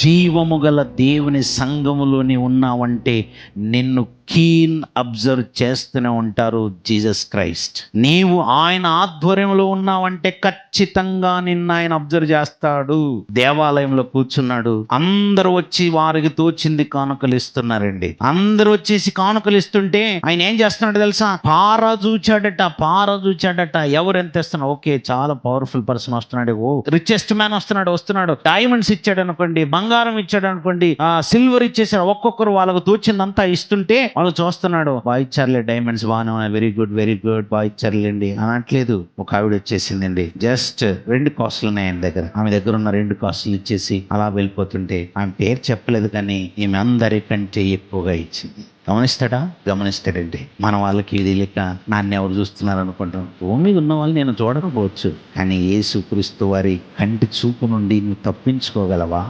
జీవము గల దేవుని సంఘములోని ఉన్నావంటే నిన్ను కీన్ అబ్జర్వ్ చేస్తూనే ఉంటారు జీసస్ క్రైస్ట్. నీవు ఆయన ఆధ్వర్యంలో ఉన్నావంటే ఖచ్చితంగా నిన్ను ఆయన అబ్జర్వ్ చేస్తాడు. దేవాలయంలో కూర్చున్నాడు, అందరూ వచ్చి వారికి తోచింది కానుకలు ఇస్తున్నారండి. అందరూ వచ్చేసి కానుకలు ఇస్తుంటే ఆయన ఏం చేస్తున్నాడు తెలుసా? పార చూచాడట. ఎవరు ఎంత ఇస్తున్నారు? ఓకే, చాలా పవర్ఫుల్ పర్సన్ వస్తున్నాడు, ఓ రిచెస్ట్ మ్యాన్ వస్తున్నాడు. డైమండ్స్ ఇచ్చాడు అనుకోండి, బంగారం ఇచ్చాడు అనుకోండి, సిల్వర్ ఇచ్చేసాడు. ఒక్కొక్కరు వాళ్ళకు తోచిందంతా ఇస్తుంటే వాళ్ళు చూస్తున్నాడు. బాగా ఇచ్చారులే, డైమండ్స్ బాగానే ఉన్నాయి, వెరీ గుడ్ బాగా ఇచ్చారులేండి అనట్లేదు. ఒక ఆవిడ వచ్చేసిందండి, జస్ట్ 2 కాసులు ఉన్నాయి ఆయన దగ్గర. ఆమె దగ్గర ఉన్న 2 కాసులు ఇచ్చేసి అలా వెళ్ళిపోతుంటే ఆమె పేరు చెప్పలేదు, కానీ ఈమె అందరికంటే ఎక్కువగా ఇచ్చింది. గమనిస్తాడండి. మన వాళ్ళకి ఇది లేక నాన్న ఎవరు చూస్తున్నారు అనుకుంటాం. భూమి ఉన్న వాళ్ళు నేను చూడకపోవచ్చు, కానీ యేసు క్రీస్తు వారి కంటి చూపు నుండి నువ్వు తప్పించుకోగలవా?